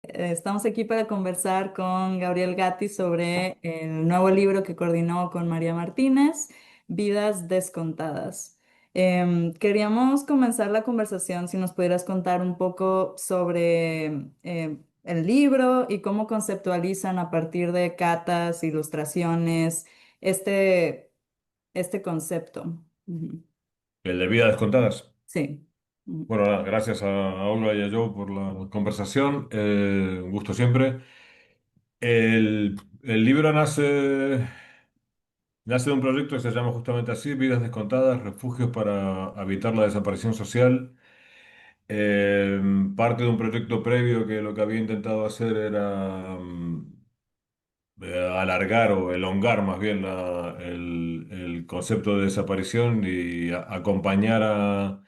Estamos aquí para conversar con Gabriel Gatti sobre el nuevo libro que coordinó con María Martínez, Vidas Descontadas. Queríamos comenzar la conversación si nos pudieras contar un poco sobre el libro y cómo conceptualizan a partir de catas, ilustraciones, este, este concepto. Ujú. El de vidas descontadas. Sí. Ujú. Bueno, nada, gracias a Olga y a Joe por la conversación. Un gusto siempre. El libro nace de un proyecto que se llama justamente así, Vidas Descontadas, Refugios para Evitar la Desaparición Social. Eh, Parte de un proyecto previo que lo que había intentado hacer era alargar o elongar más bien el concepto de desaparición y acompañar a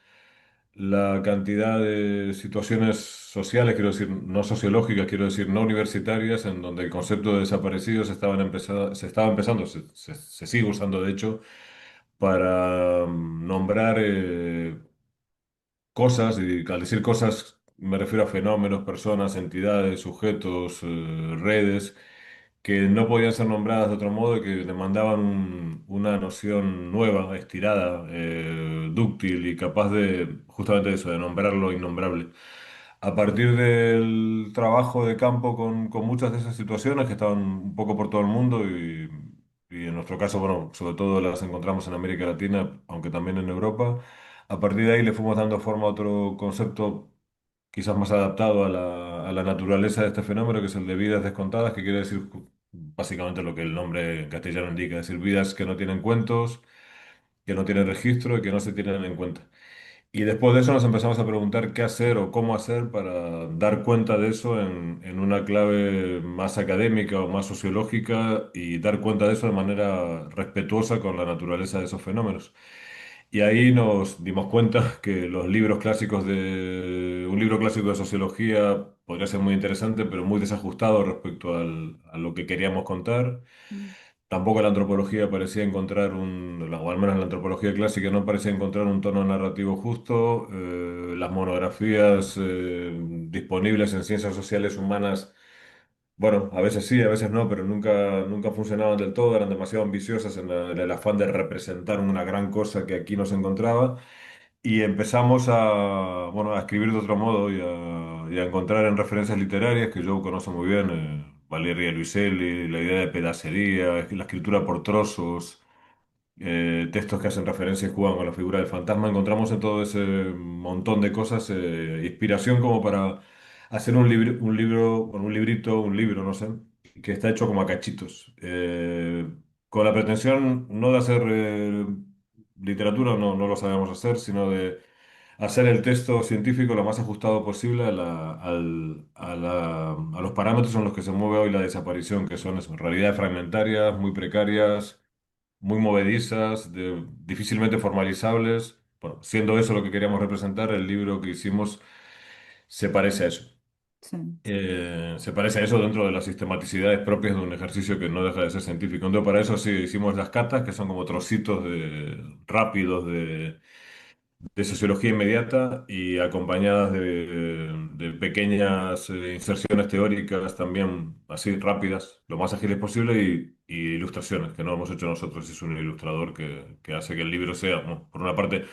la cantidad de situaciones sociales, quiero decir, no sociológicas, quiero decir, no universitarias, en donde el concepto de desaparecidos se estaba empezando, se sigue usando de hecho, para nombrar cosas, y al decir cosas me refiero a fenómenos, personas, entidades, sujetos, redes que no podían ser nombradas de otro modo y que demandaban una noción nueva, estirada, dúctil y capaz de justamente eso, de nombrar lo innombrable. A partir del trabajo de campo con muchas de esas situaciones que estaban un poco por todo el mundo y en nuestro caso, bueno, sobre todo las encontramos en América Latina, aunque también en Europa, a partir de ahí le fuimos dando forma a otro concepto quizás más adaptado a la naturaleza de este fenómeno, que es el de vidas descontadas, que quiere decir básicamente lo que el nombre en castellano indica, es decir, vidas que no tienen cuentos, que no tienen registro y que no se tienen en cuenta. Y después de eso nos empezamos a preguntar qué hacer o cómo hacer para dar cuenta de eso en una clave más académica o más sociológica y dar cuenta de eso de manera respetuosa con la naturaleza de esos fenómenos. Y ahí nos dimos cuenta que los libros clásicos un libro clásico de sociología podría ser muy interesante, pero muy desajustado respecto a lo que queríamos contar. Tampoco la antropología parecía encontrar o al menos la antropología clásica no parecía encontrar un tono narrativo justo. Las monografías disponibles en ciencias sociales humanas, bueno, a veces sí, a veces no, pero nunca funcionaban del todo, eran demasiado ambiciosas en el afán de representar una gran cosa que aquí no se encontraba. Y empezamos bueno, a escribir de otro modo y a encontrar en referencias literarias que yo conozco muy bien, Valeria Luiselli, la idea de pedacería, la escritura por trozos, textos que hacen referencia y juegan con la figura del fantasma. Encontramos en todo ese montón de cosas inspiración como para hacer un librito, un libro, no sé, que está hecho como a cachitos. Con la pretensión no de hacer literatura, no lo sabemos hacer, sino de hacer el texto científico lo más ajustado posible a los parámetros en los que se mueve hoy la desaparición, que son eso, realidades fragmentarias, muy precarias, muy movedizas, difícilmente formalizables. Bueno, siendo eso lo que queríamos representar, el libro que hicimos se parece a eso. Sí. Se parece a eso dentro de las sistematicidades propias de un ejercicio que no deja de ser científico. Entonces, para eso sí hicimos las catas, que son como trocitos rápidos de sociología inmediata y acompañadas de pequeñas inserciones teóricas también así rápidas, lo más ágiles posible y ilustraciones que no hemos hecho nosotros. Es un ilustrador que hace que el libro sea, bueno, por una parte,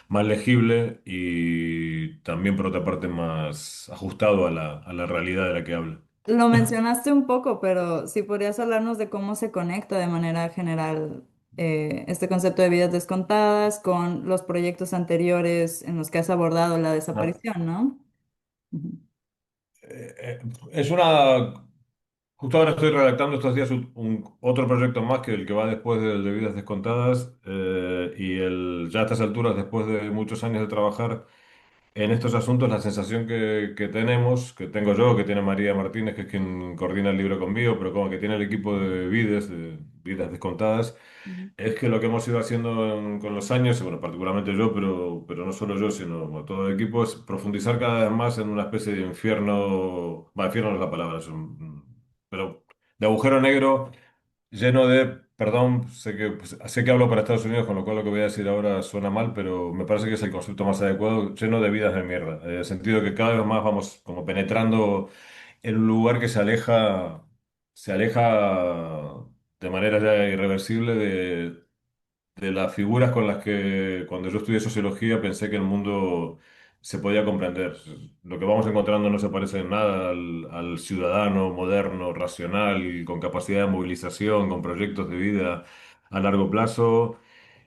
más legible y también por otra parte más ajustado a la realidad de la que habla. Lo mencionaste un poco, pero si podrías hablarnos de cómo se conecta de manera general este concepto de vidas descontadas con los proyectos anteriores en los que has abordado la Ah, desaparición, ¿no? Ujú. eh, eh, es una Justo ahora estoy redactando estos días otro proyecto más que el que va después del de Vidas Descontadas ya a estas alturas, después de muchos años de trabajar en estos asuntos, la sensación que tenemos, que tengo yo, que tiene María Martínez, que es quien coordina el libro conmigo, pero como que tiene el equipo de Vidas Descontadas, Ujú. es que lo que hemos ido haciendo con los años, y bueno, particularmente yo, pero no solo yo, sino bueno, todo el equipo, es profundizar cada vez más en una especie de infierno, va, infierno no es la palabra, pero de agujero negro lleno perdón, sé que hablo para Estados Unidos, con lo cual lo que voy a decir ahora suena mal, pero me parece que es el concepto más adecuado, lleno de vidas de mierda, en el sentido que cada vez más vamos como penetrando en un lugar que se aleja de manera ya irreversible de las figuras con las que cuando yo estudié sociología pensé que el mundo se podía comprender. Lo que vamos encontrando no se parece en nada al ciudadano moderno, racional, con capacidad de movilización, con proyectos de vida a largo plazo,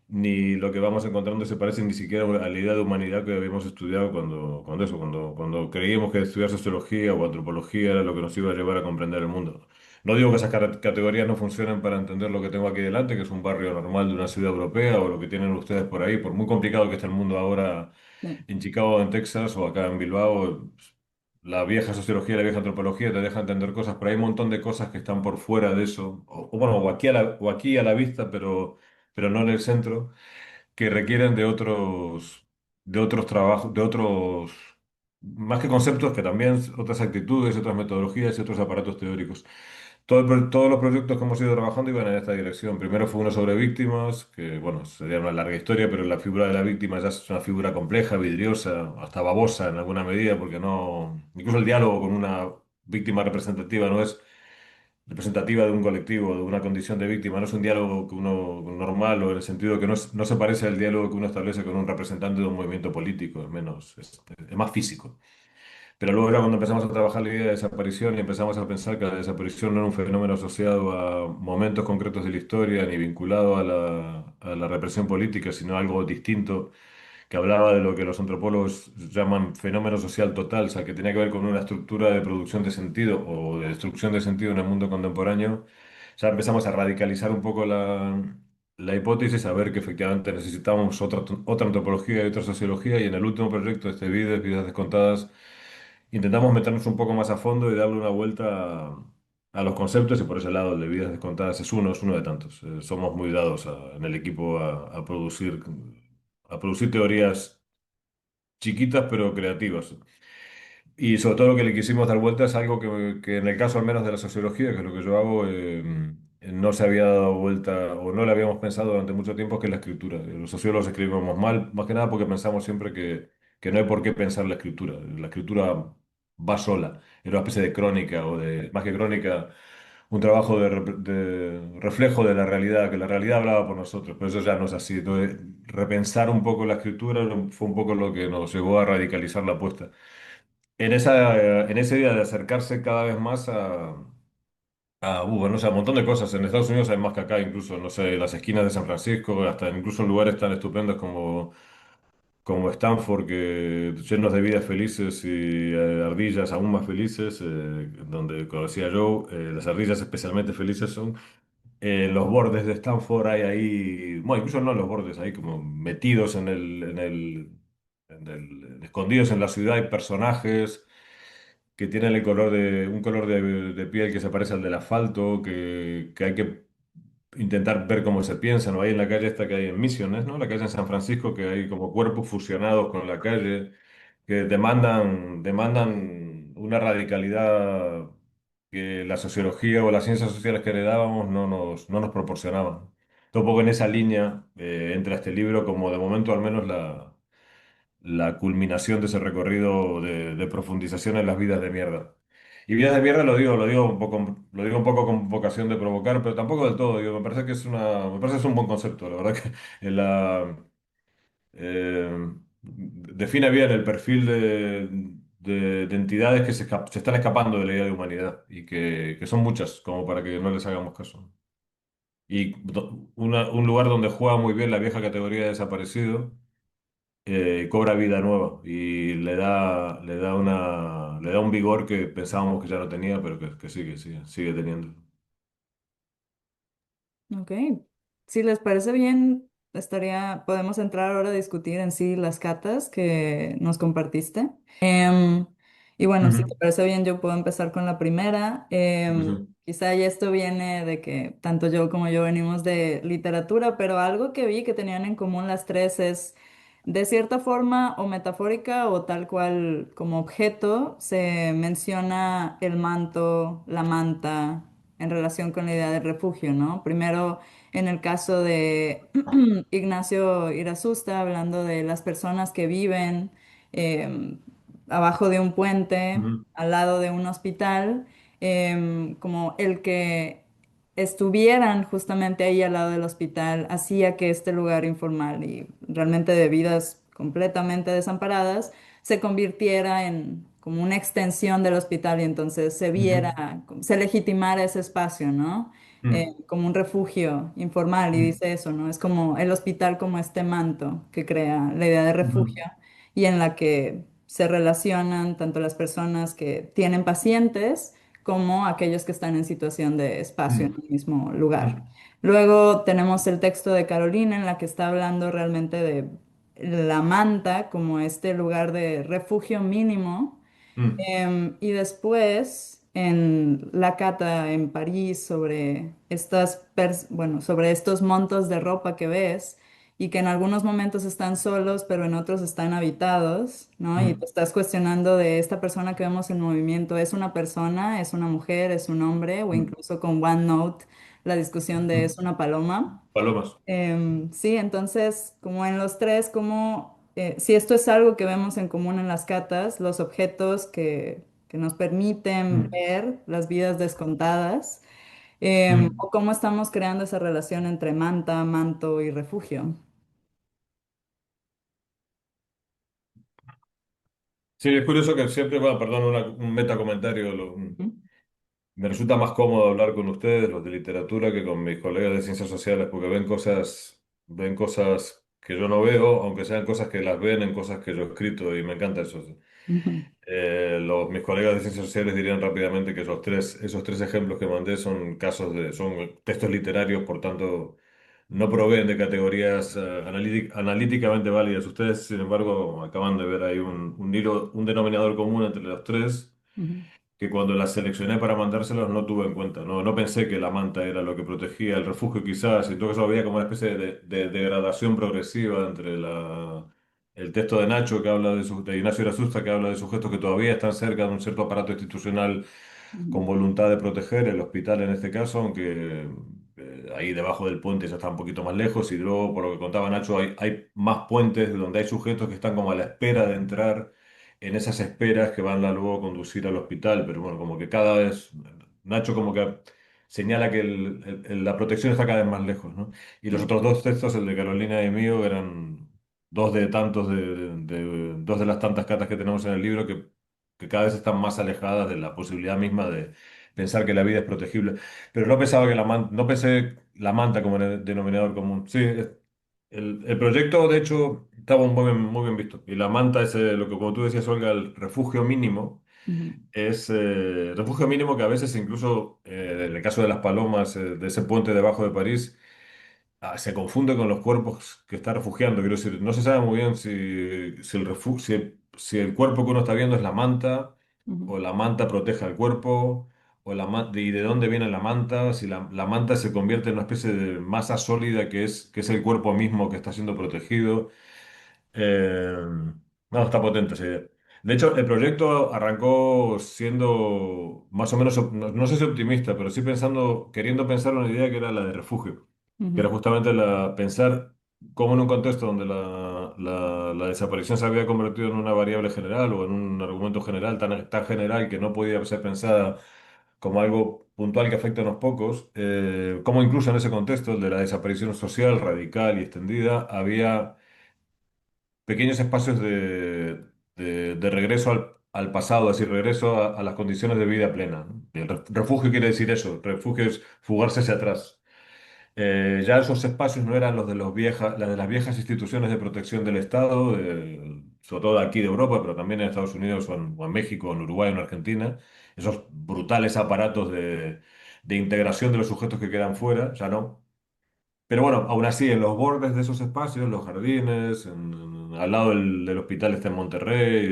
ni lo que vamos encontrando se parece ni siquiera a la idea de humanidad que habíamos estudiado cuando creíamos que estudiar sociología o antropología era lo que nos iba a llevar a comprender el mundo. No digo que esas categorías no funcionen para entender lo que tengo aquí delante, que es un barrio normal de una ciudad europea o lo que tienen ustedes por ahí, por muy complicado que esté el mundo ahora Sí, en Chicago, en Texas o acá en Bilbao. La vieja sociología, la vieja antropología te deja entender cosas, pero hay un montón de cosas que están por fuera de eso, bueno, o aquí a la vista, pero no en el centro, que requieren de otros trabajos, de otros, más que conceptos, que también otras actitudes, otras metodologías y otros aparatos teóricos. Todos los proyectos que hemos ido trabajando iban en esta dirección. Primero fue uno sobre víctimas, que bueno, sería una larga historia, pero la figura de la víctima ya es una figura compleja, vidriosa, hasta babosa en alguna medida, porque no, incluso el diálogo con una víctima representativa no es representativa de un colectivo, de una condición de víctima, no es un diálogo que uno normal o en el sentido que no se parece al diálogo que uno establece con un representante de un movimiento político, es menos, es más físico. Pero luego ya cuando empezamos a trabajar la idea de desaparición y empezamos a pensar que la desaparición no era un fenómeno asociado a momentos concretos de la historia ni vinculado a la represión política, sino algo distinto, que hablaba de lo que los antropólogos llaman fenómeno social total, o sea, que tenía que ver con una estructura de producción de sentido o de destrucción de sentido en el mundo contemporáneo. Ya empezamos a radicalizar un poco la hipótesis, a ver que efectivamente necesitábamos otra antropología y otra sociología, y en el último proyecto, este Vidas Descontadas, intentamos meternos un poco más a fondo y darle una vuelta a los conceptos, y por ese lado el de Vidas Descontadas es uno de tantos. Somos muy dados en el equipo a producir teorías chiquitas pero creativas. Y sobre todo lo que le quisimos dar vuelta es algo que en el caso al menos de la sociología, que es lo que yo hago, no se había dado vuelta o no le habíamos pensado durante mucho tiempo, que es la escritura. Los sociólogos escribimos mal, más que nada porque pensamos siempre que no hay por qué pensar la escritura. La escritura va sola, era una especie de crónica o de, más que crónica, un trabajo de reflejo de la realidad, que la realidad hablaba por nosotros, pero eso ya no es así. Entonces, repensar un poco la escritura fue un poco lo que nos llevó a radicalizar la apuesta en esa idea de acercarse cada vez más bueno, o sea, un montón de cosas. En Estados Unidos hay más que acá, incluso, no sé, las esquinas de San Francisco, hasta incluso en lugares tan estupendos como Stanford, que llenos de vidas felices y ardillas aún más felices, donde conocía yo, las ardillas especialmente felices son. En los bordes de Stanford hay ahí, bueno, incluso no en los bordes, ahí como metidos escondidos en la ciudad, hay personajes que tienen un color de piel que se parece al del asfalto, que hay que intentar ver cómo se piensan, o ahí en la calle esta que hay en Misiones, ¿no? La calle en San Francisco, que hay como cuerpos fusionados con la calle, que demandan una radicalidad que la sociología o las ciencias sociales que heredábamos no nos proporcionaban. Un poco en esa línea entra este libro como de momento al menos la culminación de ese recorrido de profundización en las vidas de mierda. Y vidas de mierda lo digo un poco con vocación de provocar, pero tampoco del todo. Digo, me parece que es un buen concepto. La verdad que define bien el perfil de entidades que se están escapando de la idea de humanidad y que son muchas, como para que no les hagamos caso. Y un lugar donde juega muy bien la vieja categoría de desaparecido, cobra vida nueva y le da un vigor que pensábamos que ya no tenía, pero que sigue teniendo. ok. Si les parece bien, podemos entrar ahora a discutir en sí las catas que nos compartiste. Y bueno, si te Ujú. parece bien, yo puedo empezar con la primera. Ujú. Quizá ya esto viene de que tanto yo como yo venimos de literatura, pero algo que vi que tenían en común las tres es, de cierta forma o metafórica o tal cual como objeto, se menciona el manto, la manta, en relación con la idea de refugio, ¿no? Primero, en el caso de Ignacio Irasusta, hablando de las personas que viven. em, abajo de un puente, ujú, al lado de un hospital, como el que estuvieran justamente ahí al lado del hospital hacía que este lugar informal y realmente de vidas completamente desamparadas se convirtiera en como una extensión del hospital y entonces se ujú, viera, se legitimara ese espacio, ¿no? ujú, Como un refugio informal y ujú, dice eso, ¿no? Es como el hospital como este manto que crea la idea de ujú, refugio y en la que se relacionan tanto las personas que tienen pacientes como aquellos que están en situación de espacio en ujú, el mismo lugar. ujú, Luego tenemos el texto de Carolina en la que está hablando realmente de la manta como este lugar de refugio mínimo. ujú, Y después, en la cata en París sobre bueno, sobre estos montos de ropa que ves y que en algunos momentos están solos, pero en otros están habitados, ¿no? Y ujú, te estás cuestionando de esta persona que vemos en movimiento, ¿es una persona, es una mujer, es un hombre? O ujú, incluso con OneNote, la discusión de ujú. ¿es una paloma? Palomas. Sí, entonces, como en los tres, como si esto es algo que vemos en común en las catas, los objetos que nos permiten Ujú, ver las vidas descontadas, ujú. o cómo estamos creando esa relación entre manta, manto y refugio. Sí, es curioso que siempre, bueno, perdón, un metacomentario. Ujú, Me resulta más cómodo hablar con ustedes, los de literatura, que con mis colegas de ciencias sociales, porque ven cosas que yo no veo, aunque sean cosas que las ven en cosas que yo he escrito, y me encanta eso. ujú, Mis colegas de ciencias sociales dirían rápidamente que esos tres ejemplos que mandé son textos literarios, por tanto, no proveen de categorías analíticamente válidas. Ustedes, sin embargo, acaban de ver ahí un denominador común entre los tres ujú, que cuando las seleccioné para mandárselos no tuve en cuenta. No pensé que la manta era lo que protegía el refugio quizás, y todo eso había como una especie de degradación progresiva entre el texto de Nacho que habla de Ignacio Irasusta que habla de sujetos que todavía están cerca de un cierto aparato institucional ujú, con voluntad de proteger, el hospital en este caso, aunque ahí debajo del puente ya está un poquito más lejos, y luego, por lo que contaba Nacho, hay más puentes donde hay sujetos que están como a la espera de entrar en esas esperas que van a luego a conducir al hospital, pero bueno, como que cada vez, Nacho como que señala que la protección está cada vez más lejos, ¿no? Y los sí, otros dos textos, el de Carolina y el mío, eran dos de tantos, dos de las tantas catas que tenemos en el libro que cada vez están más alejadas de la posibilidad misma de pensar que la vida es protegible. Pero no pensaba no pensé la manta como en el denominador común. Sí, el proyecto, de hecho, estaba muy bien visto. Y la manta es lo que, como tú decías, Olga, el refugio mínimo. ujú, Es refugio mínimo que a veces incluso, en el caso de las palomas, de ese puente debajo de París, se confunde con los cuerpos que está refugiando. Quiero decir, no se sabe muy bien si el cuerpo que uno está viendo es la manta, ujú, o la manta protege al cuerpo, y de dónde viene la manta, si la manta se convierte en una especie de masa sólida que es el cuerpo mismo que está siendo protegido. Eh, no, está potente esa idea. De hecho, el proyecto arrancó siendo más o menos, no sé si optimista, pero sí queriendo pensar una idea que era la de refugio, que era ujú, justamente pensar cómo en un contexto donde la desaparición se había convertido en una variable general o en un argumento general tan general que no podía ser pensada como algo puntual que afecta a unos pocos, cómo incluso en ese contexto, el de la desaparición social radical y extendida, había pequeños espacios de regreso al pasado, es decir, regreso a las condiciones de vida plena, ¿no? Y el refugio quiere decir eso, refugio es fugarse hacia atrás. Ya esos espacios no eran las de las viejas instituciones de protección del Estado, sobre todo aquí de Europa, pero también en Estados Unidos o en México, o en Uruguay, o en Argentina, esos brutales aparatos de integración de los sujetos que quedan fuera, ya no. Pero bueno, aún así, en los bordes de esos espacios, los jardines, al lado del hospital está en Monterrey,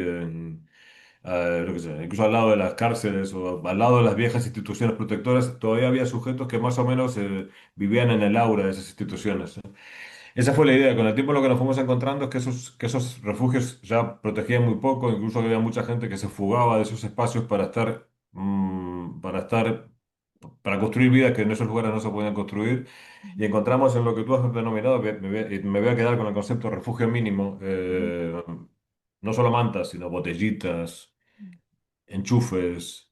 lo que sé, incluso al lado de las cárceles o al lado de las viejas instituciones protectoras, todavía había sujetos que más o menos vivían en el aura de esas instituciones, ¿no? Esa fue la idea. Con el tiempo lo que nos fuimos encontrando es que esos refugios ya protegían muy poco, incluso había mucha gente que se fugaba de esos espacios para construir vidas que en esos lugares no se podían construir. Y encontramos en lo que tú has denominado, me voy a quedar con el concepto de refugio mínimo. no solo mantas, sino botellitas, enchufes.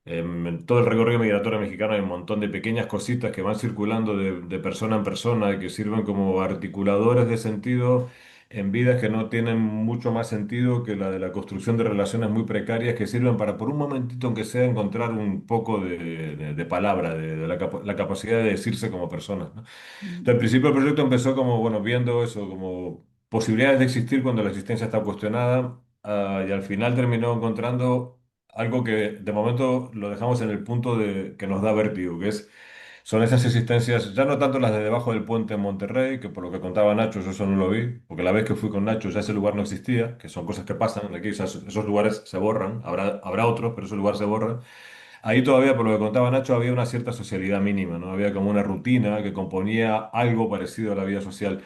En todo el recorrido migratorio mexicano hay un montón de pequeñas cositas que van circulando de persona en persona y que sirven como articuladores de sentido en vidas que no tienen mucho más sentido que la de la construcción de relaciones muy precarias que sirven para por un momentito, aunque sea, encontrar un poco de palabra, de la capacidad de decirse como personas, ¿no? mm, Entonces, al principio el proyecto empezó como, bueno, viendo eso, como posibilidades de existir cuando la existencia está cuestionada, y al final terminó encontrando algo que de momento lo dejamos en el punto de que nos da vértigo, que es, son esas existencias, ya no tanto las de debajo del puente en Monterrey, que por lo que contaba Nacho, yo eso no lo vi, porque la vez que fui con Nacho ya ese lugar no existía, que son cosas que pasan aquí, o sea, esos lugares se borran, habrá otros, pero esos lugares se borran. Ahí todavía, por lo que contaba Nacho, había una cierta socialidad mínima, ¿no? Había como una rutina que componía algo parecido a la vida social.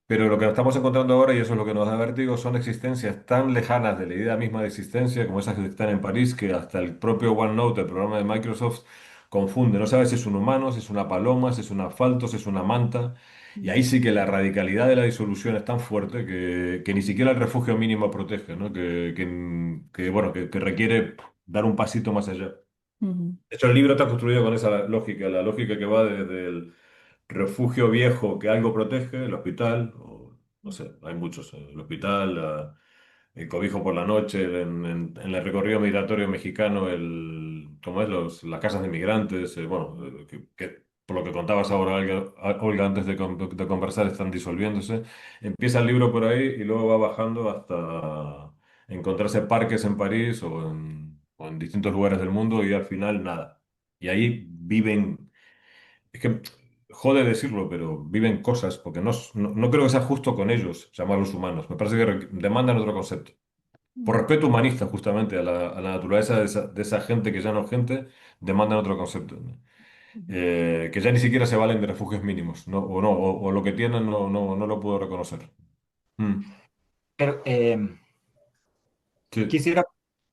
Pero lo que estamos encontrando ahora, y eso es lo que nos da vértigo, son existencias tan lejanas de la idea misma de existencia, como esas que están en París, que hasta el propio OneNote, el programa de Microsoft, confunde. No sabe si es un humano, si es una paloma, si es un asfalto, si es una manta. Y mm, ahí sí que la radicalidad de la disolución es tan fuerte que ni siquiera el refugio mínimo protege, ¿no? Bueno, que requiere dar un pasito más allá. mm, De hecho, el libro está construido con esa lógica, la lógica que va desde el refugio viejo que algo protege, el hospital, o no sé, hay muchos, el hospital, el cobijo por la noche, en el recorrido migratorio mexicano, ¿cómo es? Las casas de migrantes, bueno, que por lo que contabas ahora, Olga, antes de conversar, están disolviéndose. Empieza el libro por ahí y luego va bajando hasta encontrarse parques en París o en distintos lugares del mundo y al final nada. Y ahí viven, es que jode decirlo, pero viven cosas, porque no creo que sea justo con ellos llamarlos humanos. Me parece que demandan otro concepto. Por mm, respeto humanista, justamente, a la naturaleza de esa gente que ya no es gente, demandan otro concepto, ¿no? mm, Que ya ni siquiera se valen de refugios mínimos, ¿no? O lo que tienen no lo puedo reconocer. Mm, Pero sí. quisiera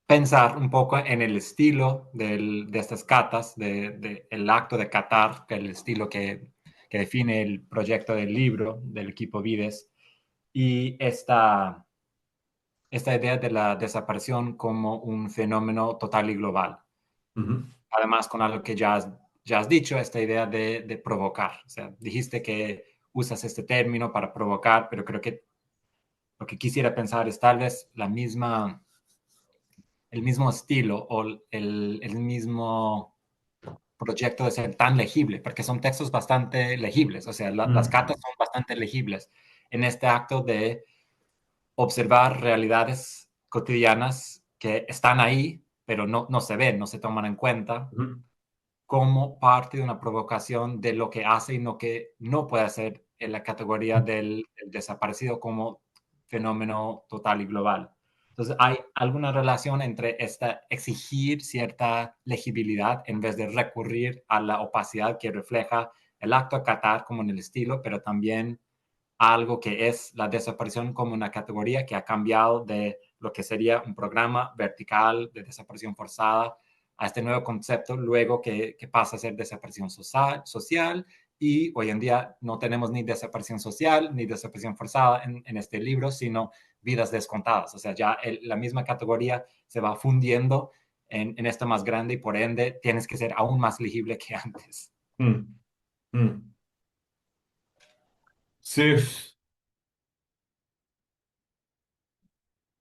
pensar un poco en el estilo de estas catas, el acto de catar, que es el estilo que define el proyecto del libro del equipo Vides, y esta idea de la desaparición como un fenómeno total y global. Ujú, Además, con algo que ya has dicho, esta idea de provocar. O sea, dijiste que usas este término para provocar, pero creo que lo que quisiera pensar es tal vez el mismo estilo o el mismo proyecto de ser tan legible, porque son textos bastante legibles, o sea, las mm, cartas son bastante legibles en este acto de observar realidades cotidianas que están ahí, pero no se ven, no se toman en cuenta, ujú, como parte de una provocación de lo que hace y lo que no puede hacer en la categoría del desaparecido como fenómeno total y global. Entonces, ¿hay alguna relación entre esta exigir cierta legibilidad en vez de recurrir a la opacidad que refleja el acto de Qatar como en el estilo, pero también algo que es la desaparición como una categoría que ha cambiado de lo que sería un programa vertical de desaparición forzada a este nuevo concepto, luego que pasa a ser desaparición social, y hoy en día no tenemos ni desaparición social ni desaparición forzada en este libro, sino vidas descontadas. O sea, ya la misma categoría se va fundiendo en esto más grande y por ende tienes que ser aún más legible que antes. mm, mm. Sí.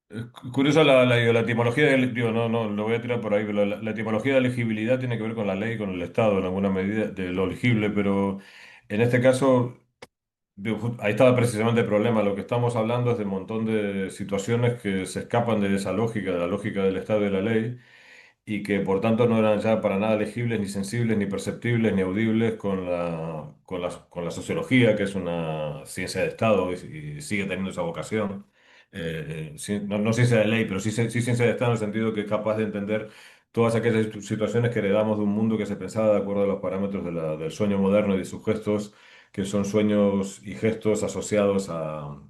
Es curioso la etimología digo, no, lo voy a tirar por ahí, pero la etimología de legibilidad tiene que ver con la ley, con el Estado, en alguna medida, de lo legible, pero en este caso, digo, ahí estaba precisamente el problema. Lo que estamos hablando es de un montón de situaciones que se escapan de esa lógica, de la lógica del Estado y de la ley, y que por tanto no eran ya para nada legibles, ni sensibles, ni perceptibles, ni audibles con la sociología, que es una ciencia de Estado y sigue teniendo esa vocación. No ciencia de ley, pero sí ciencia de Estado en el sentido que es capaz de entender todas aquellas situaciones que heredamos de un mundo que se pensaba de acuerdo a los parámetros del sueño moderno y de sus gestos, que son sueños y gestos asociados a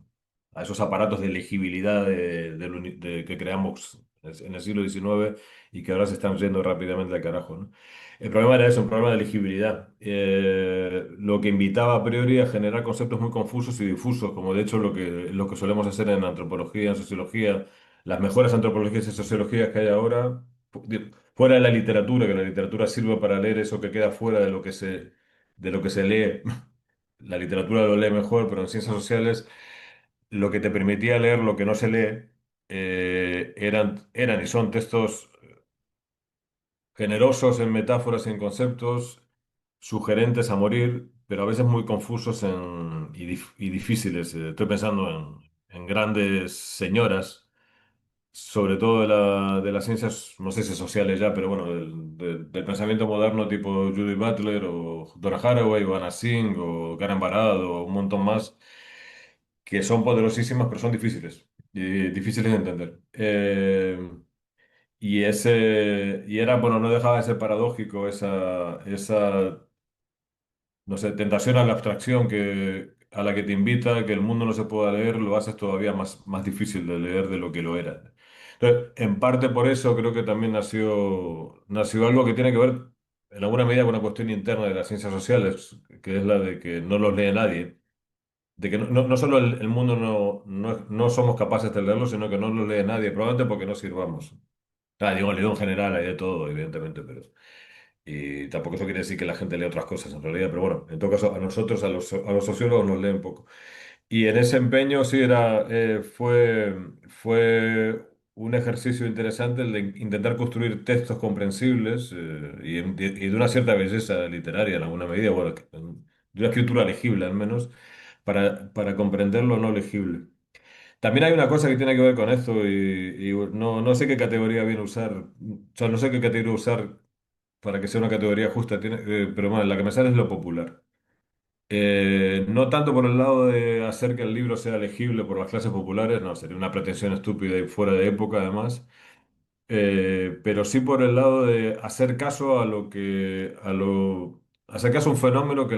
esos aparatos de legibilidad que creamos en el siglo XIX y que ahora se están yendo rápidamente al carajo, ¿no? El problema era eso, un problema de legibilidad, lo que invitaba a priori a generar conceptos muy confusos y difusos, como de hecho lo que solemos hacer en antropología, en sociología, las mejores antropologías y sociologías que hay ahora, fuera de la literatura, que la literatura sirve para leer eso que queda fuera de lo que se lee. La literatura lo lee mejor, pero en ciencias sociales lo que te permitía leer lo que no se lee eran y son textos generosos en metáforas y en conceptos, sugerentes a morir, pero a veces muy confusos y difíciles. Estoy pensando en grandes señoras, sobre todo de las ciencias, no sé si sociales ya, pero bueno, del pensamiento moderno tipo Judith Butler o Donna Haraway o Anna Singh o Karen Barad o un montón más que son poderosísimas, pero son difíciles, y difíciles de entender. Y era, bueno, no dejaba de ser paradójico esa, no sé, tentación a la abstracción a la que te invita, que el mundo no se pueda leer, lo haces todavía más difícil de leer de lo que lo era. Entonces, en parte por eso creo que también nació algo que tiene que ver, en alguna medida, con una cuestión interna de las ciencias sociales, que es la de que no los lee nadie. De que no solo el mundo no somos capaces de leerlo, sino que no lo lee nadie, probablemente porque no sirvamos. Digo, leído en general, hay de todo, evidentemente, pero. Y tampoco eso quiere decir que la gente lee otras cosas en realidad, pero bueno, en todo caso, a nosotros, a los sociólogos, nos leen poco. Y en ese empeño sí fue un ejercicio interesante el de intentar construir textos comprensibles y de una cierta belleza literaria en alguna medida, bueno, de una escritura legible al menos, para comprender lo no legible. También hay una cosa que tiene que ver con esto y no sé qué categoría bien usar, o sea, no sé qué categoría usar para que sea una categoría justa, pero bueno, la que me sale es lo popular. No tanto por el lado de hacer que el libro sea legible por las clases populares, no, sería una pretensión estúpida y fuera de época además, pero sí por el lado de hacer caso hacer caso a un fenómeno que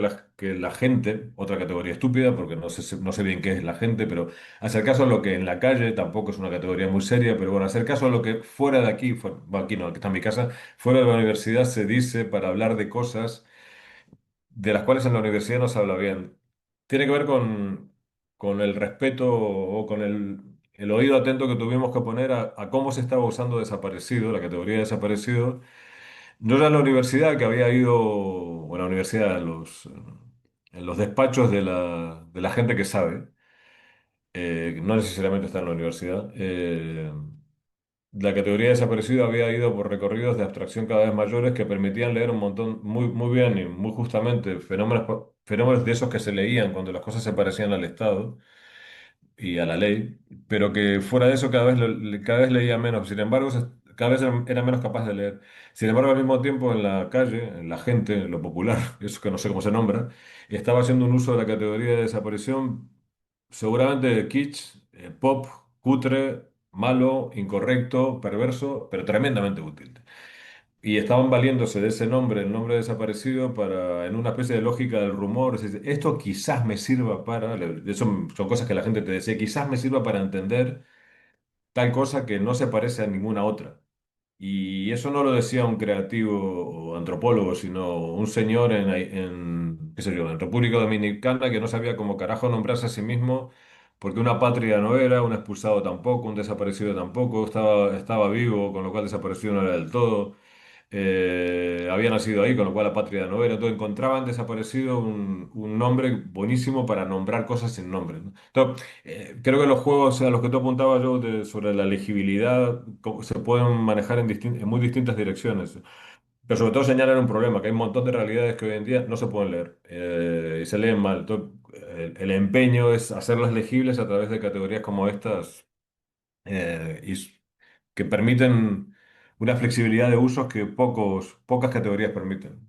la gente, otra categoría estúpida, porque no sé bien qué es la gente, pero hacer caso a lo que en la calle tampoco es una categoría muy seria, pero bueno, hacer caso a lo que fuera de aquí, bueno, aquí no, que está en mi casa, fuera de la universidad se dice para hablar de cosas de las cuales en la universidad no se habla bien. Tiene que ver con el respeto o con el oído atento que tuvimos que poner a cómo se estaba usando desaparecido, la categoría de desaparecido. Yo ya en la universidad, que había ido, o en la universidad, en los despachos de la gente que sabe, no necesariamente está en la universidad, la categoría de desaparecido había ido por recorridos de abstracción cada vez mayores que permitían leer un montón, muy, muy bien y muy justamente, fenómenos de esos que se leían cuando las cosas se parecían al Estado y a la ley, pero que fuera de eso cada vez leía menos. Sin embargo, cada vez era menos capaz de leer. Sin embargo, al mismo tiempo en la calle, en la gente, en lo popular, eso que no sé cómo se nombra, estaba haciendo un uso de la categoría de desaparición seguramente kitsch, pop, cutre, malo, incorrecto, perverso, pero tremendamente útil. Y estaban valiéndose de ese nombre, el nombre desaparecido, en una especie de lógica del rumor. Es decir, esto quizás me sirva eso son cosas que la gente te decía, quizás me sirva para entender tal cosa que no se parece a ninguna otra. Y eso no lo decía un creativo o antropólogo, sino un señor qué sé yo, en República Dominicana que no sabía cómo carajo nombrarse a sí mismo, porque una patria no era, un expulsado tampoco, un desaparecido tampoco, estaba vivo, con lo cual desaparecido no era del todo. Había nacido ahí, con lo cual la patria no era. Entonces encontraban desaparecido un nombre buenísimo para nombrar cosas sin nombre, ¿no? Entonces, creo que los juegos a los que tú apuntabas yo sobre la legibilidad se pueden manejar en muy distintas direcciones. Pero sobre todo señalan un problema, que hay un montón de realidades que hoy en día no se pueden leer y se leen mal. Entonces, el empeño es hacerlas legibles a través de categorías como estas que permiten una flexibilidad de usos que pocas categorías permiten.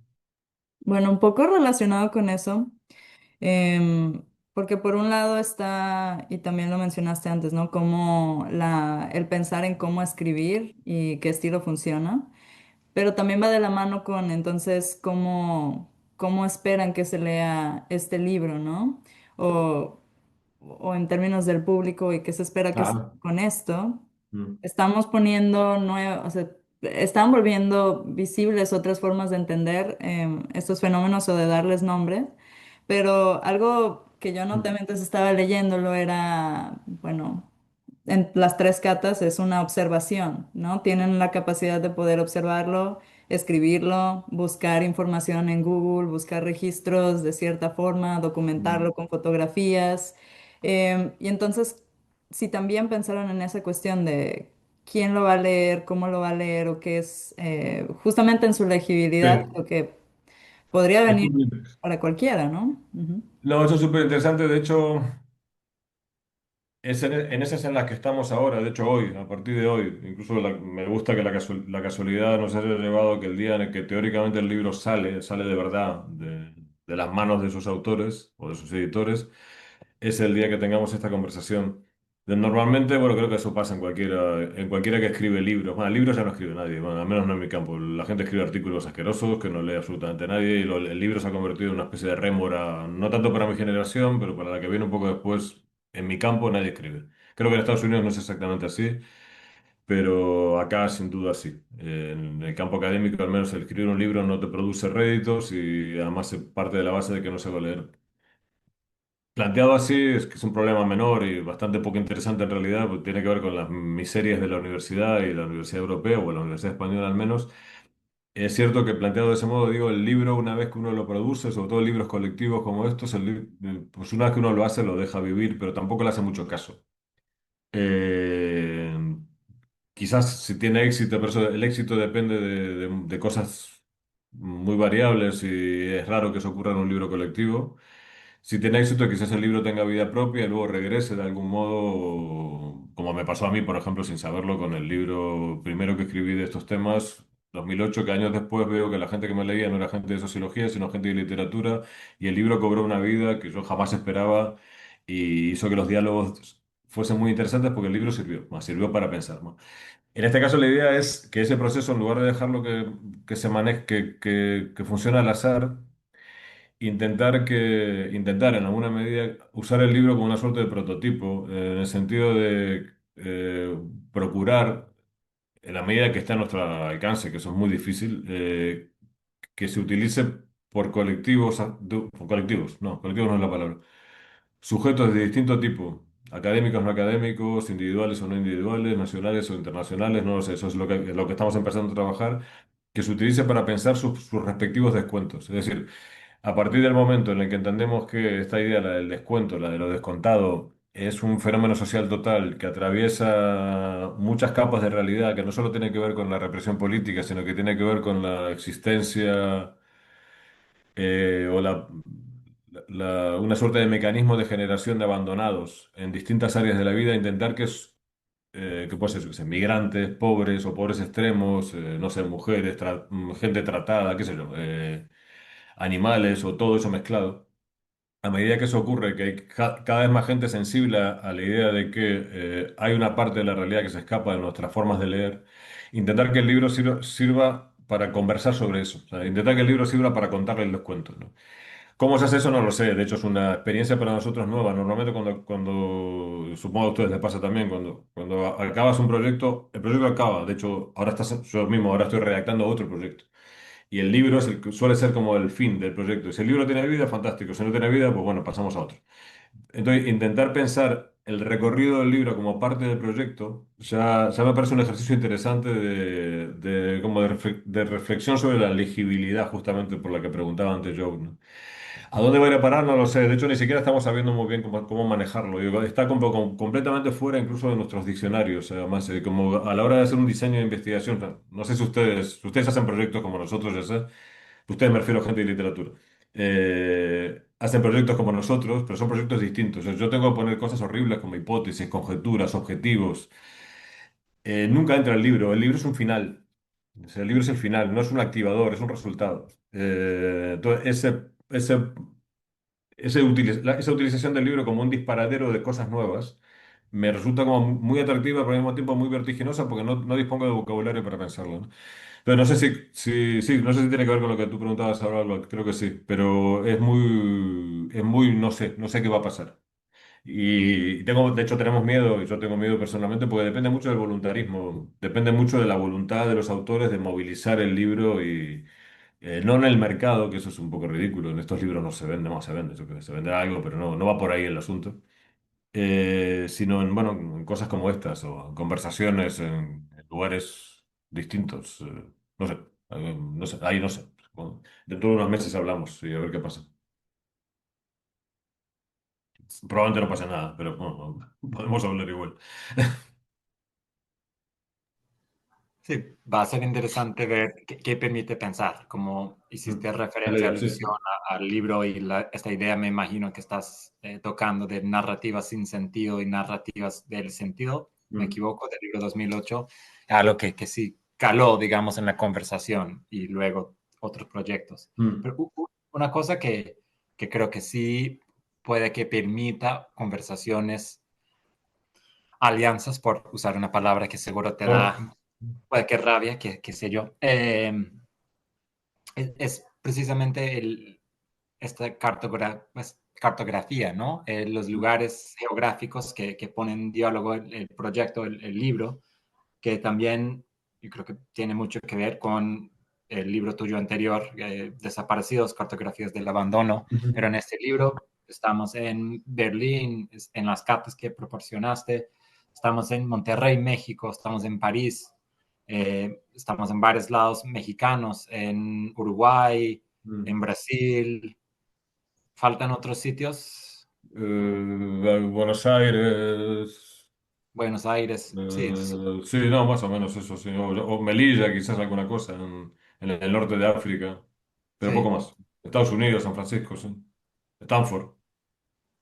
Bueno, un poco relacionado con eso, porque por un lado está, y también lo mencionaste antes, ¿no? Como el pensar en cómo escribir y qué estilo funciona, pero también va de la mano con entonces cómo esperan que se lea este libro, ¿no? O, o en términos del público y qué se espera que se Ah, con esto. Mm. estamos poniendo nuevos, o sea, están volviendo visibles otras formas de entender estos fenómenos o de darles nombre, pero algo que yo noté Mm. mientras estaba leyéndolo era, bueno, en las tres catas es una observación, ¿no? Tienen la capacidad de poder observarlo, escribirlo, buscar información en Google, buscar registros de cierta forma, Mm. documentarlo con fotografías. Y entonces, si también pensaron en esa cuestión de quién lo va a leer, cómo lo va a leer o qué es, justamente en su legibilidad, Sí, lo que podría es venir súper- para cualquiera, ¿no? Ujú. no, eso es súper interesante. De hecho, en esas en las que estamos ahora, de hecho hoy, a partir de hoy, incluso me gusta que la casualidad nos haya llevado a que el día en el que teóricamente el libro sale de verdad de las manos de sus autores o de sus editores, es el día que tengamos esta conversación. Normalmente, bueno, creo que eso pasa en cualquiera que escribe libros. Bueno, libros ya no escribe nadie, bueno, al menos no en mi campo. La gente escribe artículos asquerosos que no lee absolutamente nadie y el libro se ha convertido en una especie de rémora, no tanto para mi generación, pero para la que viene un poco después. En mi campo nadie escribe. Creo que en Estados Unidos no es exactamente así, pero acá sin duda sí. En el campo académico, al menos el escribir un libro no te produce réditos y además se parte de la base de que no se va a leer. Planteado así, es que es un problema menor y bastante poco interesante en realidad, porque tiene que ver con las miserias de la universidad y la Universidad Europea o la Universidad Española al menos. Es cierto que planteado de ese modo, digo, el libro una vez que uno lo produce, sobre todo libros colectivos como estos, pues una vez que uno lo hace lo deja vivir, pero tampoco le hace mucho caso. Eh, Quizás si tiene éxito, pero el éxito depende de cosas muy variables y es raro que eso ocurra en un libro colectivo. Si tiene éxito, quizás el libro tenga vida propia y luego regrese de algún modo, como me pasó a mí, por ejemplo, sin saberlo, con el libro primero que escribí de estos temas, 2008, que años después veo que la gente que me leía no era gente de sociología, sino gente de literatura, y el libro cobró una vida que yo jamás esperaba y hizo que los diálogos fuesen muy interesantes porque el libro sirvió, más sirvió para pensar, ¿no? En este caso, la idea es que ese proceso, en lugar de dejarlo que se maneje, que funcione al azar, intentar en alguna medida usar el libro como una suerte de prototipo, en el sentido de procurar, en la medida que está a nuestro alcance, que eso es muy difícil, que se utilice por colectivos, no, colectivos no es la palabra, sujetos de distinto tipo, académicos, no académicos, individuales o no individuales, nacionales o internacionales, no lo sé, eso es lo que estamos empezando a trabajar, que se utilice para pensar sus respectivos descuentos. Es decir, a partir del momento en el que entendemos que esta idea, la del descuento, la de lo descontado, es un fenómeno social total que atraviesa muchas capas de realidad, que no solo tiene que ver con la represión política, sino que tiene que ver con la existencia o una suerte de mecanismo de generación de abandonados en distintas áreas de la vida, intentar que puede ser, yo qué sé, migrantes, pobres o pobres extremos, no sé, mujeres, gente tratada, qué sé yo, animales o todo eso mezclado. A medida que eso ocurre, que hay cada vez más gente sensible a la idea de que hay una parte de la realidad que se escapa de nuestras formas de leer, intentar que el libro sirva para conversar sobre eso, o sea, intentar que el libro sirva para contarle los cuentos, ¿no? ¿Cómo se hace eso? No lo sé. De hecho, es una experiencia para nosotros nueva. Normalmente supongo que a ustedes les pasa también, cuando acabas un proyecto, el proyecto acaba. De hecho, yo mismo ahora estoy redactando otro proyecto. Y el libro es el que suele ser como el fin del proyecto. Y si el libro tiene vida, fantástico. Si no tiene vida, pues bueno, pasamos a otro. Entonces, intentar pensar el recorrido del libro como parte del proyecto ya me parece un ejercicio interesante como de reflexión sobre la legibilidad, justamente por la que preguntaba antes Joe, ¿no? ¿A dónde va a ir a parar? No lo sé. De hecho, ni siquiera estamos sabiendo muy bien cómo manejarlo. Digo, está completamente fuera incluso de nuestros diccionarios. Además, como a la hora de hacer un diseño de investigación, no sé si ustedes hacen proyectos como nosotros, ya sé. Ustedes me refiero a gente de literatura. Hacen proyectos como nosotros, pero son proyectos distintos. O sea, yo tengo que poner cosas horribles como hipótesis, conjeturas, objetivos. Nunca entra el libro. El libro es un final. O sea, el libro es el final, no es un activador, es un resultado. Entonces, esa utilización del libro como un disparadero de cosas nuevas me resulta como muy atractiva, pero al mismo tiempo muy vertiginosa porque no dispongo de vocabulario para pensarlo, ¿no? Pero no sé sí, no sé si tiene que ver con lo que tú preguntabas ahora, creo que sí, pero no sé qué va a pasar. Y tengo, de hecho tenemos miedo, y yo tengo miedo personalmente, porque depende mucho del voluntarismo, depende mucho de la voluntad de los autores de movilizar el libro y no en el mercado, que eso es un poco ridículo, en estos libros no se vende, no se vende, yo creo que se venderá algo, pero no, no va por ahí el asunto. Sino en, bueno, en cosas como estas o en conversaciones en lugares distintos. No sé, no sé, ahí no sé. Bueno, dentro de unos meses hablamos y a ver qué pasa. Probablemente no pase nada, pero bueno, podemos hablar igual. Sí, va a ser interesante ver qué permite pensar. Como hiciste Ya le referencia, digo, sí. alusión al libro y esta idea, me imagino que estás tocando de narrativas sin sentido y narrativas del sentido, me Mm, equivoco, del libro 2008, algo que sí caló, digamos, en la conversación y luego otros proyectos. mm. Pero una cosa que creo que sí puede que permita conversaciones, alianzas, por usar una palabra que seguro te Oh, da puede que rabia, qué sé yo, es precisamente esta pues, cartografía, ¿no? Los lugares geográficos que ponen en diálogo el proyecto, el libro, que también yo creo que tiene mucho que ver con el libro tuyo anterior, Desaparecidos, cartografías del abandono, ujú. pero en este libro estamos en Berlín, en las cartas que proporcionaste, estamos en Monterrey, México, estamos en París, estamos en varios lados mexicanos, en Uruguay, Mm. en Brasil, faltan otros sitios, Buenos Aires. Buenos Aires, sí, Sí, no, más o menos eso, sí. O Melilla, quizás alguna cosa en el norte de África, pero poco sí. más. Estados Unidos, San Francisco, sí. Stanford,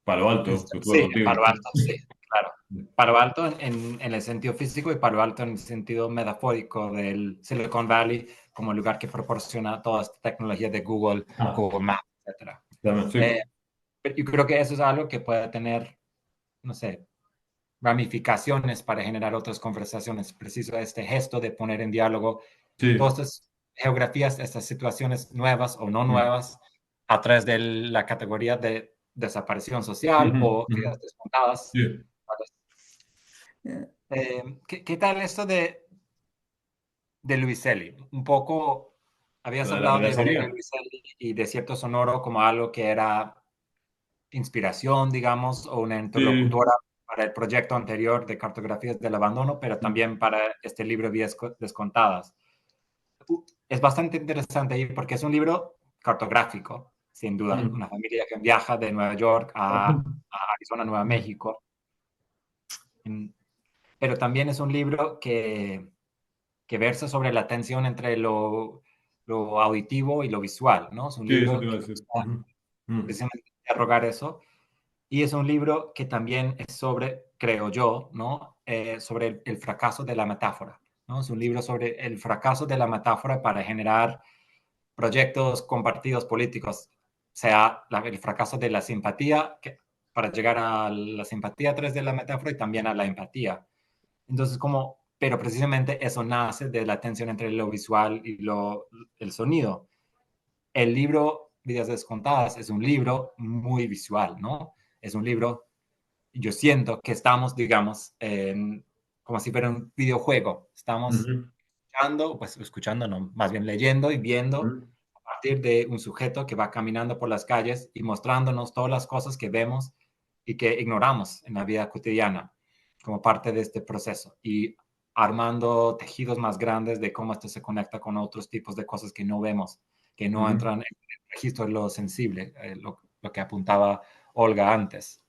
Palo Alto, que estuve Sí, en contigo. Palo Alto, sí, claro. Palo Alto en el sentido físico y Palo Alto en el sentido metafórico del Silicon Valley como lugar que proporciona toda esta tecnología de Google, Ah, Google Maps, etcétera. también, Eh, sí. pero yo creo que eso es algo que puede tener, no sé, ramificaciones para generar otras conversaciones. Preciso este gesto de poner en diálogo todas Sí. estas geografías, estas situaciones nuevas o no Mm. nuevas, a través de la categoría de desaparición social Ujú, o ujú. vidas descontadas. Sí. Eh, ¿Qué tal esto de Luiselli? Un poco, habías La hablado de Valerio mensajería. Luiselli y de cierto sonoro como algo que era inspiración, digamos, o una Sí. interlocutora para el proyecto anterior de cartografías del abandono, pero Mm, también para este libro Vidas Descontadas. Es bastante interesante ahí porque es un libro cartográfico, sin duda. mm, Una familia que viaja de Nueva York a Arizona, Nueva mm, México. Pero también es un libro que versa sobre la tensión entre lo auditivo y lo visual, ¿no? Es un sí, eso te libro iba a que decir. busca Ujú, mm, precisamente interrogar eso. Y es un libro que también es sobre, creo yo, ¿no? Sobre el fracaso de la metáfora, ¿no? Es un libro sobre el fracaso de la metáfora para generar proyectos compartidos políticos, sea el fracaso de la simpatía, para llegar a la simpatía a través de la metáfora y también a la empatía. Entonces, como, pero precisamente eso nace de la tensión entre lo visual y el sonido. El libro Vidas Descontadas es un libro muy visual, ¿no? Es un libro, yo siento que estamos, digamos, como si fuera un videojuego. Estamos ujú, escuchando, pues escuchando, no, más bien leyendo y viendo ujú, a partir de un sujeto que va caminando por las calles y mostrándonos todas las cosas que vemos y que ignoramos en la vida cotidiana como parte de este proceso y armando tejidos más grandes de cómo esto se conecta con otros tipos de cosas que no vemos, que no ujú. entran en el registro de lo sensible, lo que apuntaba Olga antes.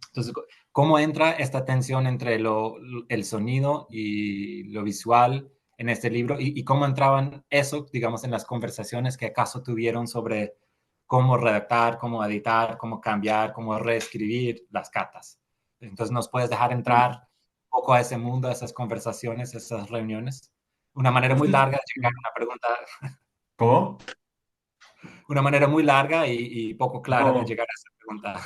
Entonces, ¿cómo entra esta tensión entre el sonido y lo visual en este libro? Y cómo entraban eso, digamos, en las conversaciones que acaso tuvieron sobre cómo redactar, cómo editar, cómo cambiar, cómo reescribir las catas? Entonces, ¿nos puedes dejar entrar Sí. un poco a ese mundo, a esas conversaciones, a esas reuniones? Una manera Pues muy sí. larga de llegar a una pregunta, ¿Cómo? una manera muy larga y poco clara de No. llegar a esa pregunta.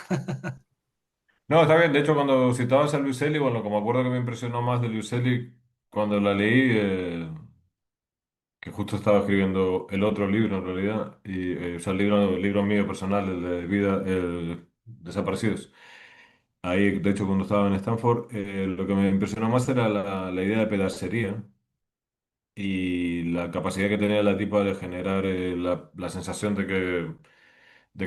No, está bien. De hecho, cuando citabas a Luiselli, bueno, como acuerdo que me impresionó más de Luiselli cuando la leí, que justo estaba escribiendo el otro libro en realidad, y, o sea, el libro mío personal, el de vida, el Desaparecidos. Ahí, de hecho, cuando estaba en Stanford, lo que me impresionó más era la idea de pedacería y la capacidad que tenía la tipa de generar la sensación de que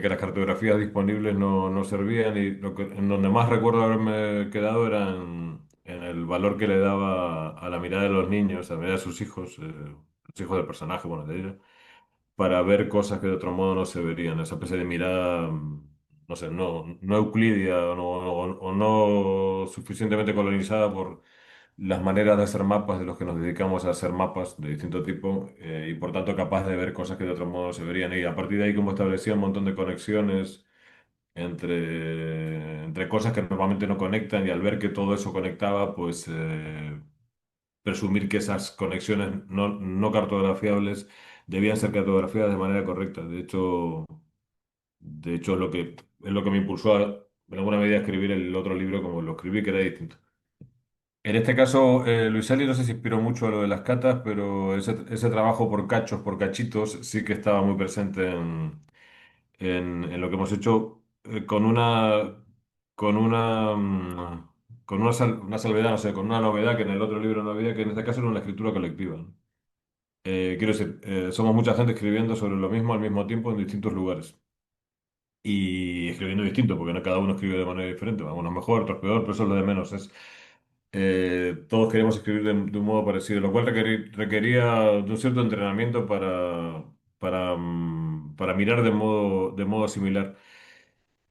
las cartografías disponibles no servían y en donde más recuerdo haberme quedado era en el valor que le daba a la mirada de los niños, a la mirada de sus hijos, los hijos del personaje, bueno, de ella, para ver cosas que de otro modo no se verían, esa especie de mirada, no sé, no euclidia o no suficientemente colonizada por las maneras de hacer mapas de los que nos dedicamos a hacer mapas de distinto tipo y por tanto capaz de ver cosas que de otro modo no se verían. Y a partir de ahí como establecía un montón de conexiones entre cosas que normalmente no conectan y al ver que todo eso conectaba, pues presumir que esas conexiones no cartografiables debían ser cartografiadas de manera correcta. De hecho es lo que me impulsó en alguna medida a escribir el otro libro como lo escribí, que era distinto. En este caso, Luis Ali no sé si inspiró mucho a lo de las catas, pero ese trabajo por cachos, por cachitos, sí que estaba muy presente en lo que hemos hecho con una, una salvedad, no sé, con una novedad que en el otro libro no había, que en este caso era una escritura colectiva, ¿no? Quiero decir, somos mucha gente escribiendo sobre lo mismo al mismo tiempo en distintos lugares. Y escribiendo distinto, porque no cada uno escribe de manera diferente, unos mejor, otros peor, pero eso es lo de menos. Todos queríamos escribir de un modo parecido, lo cual requería de un cierto entrenamiento para mirar de modo similar.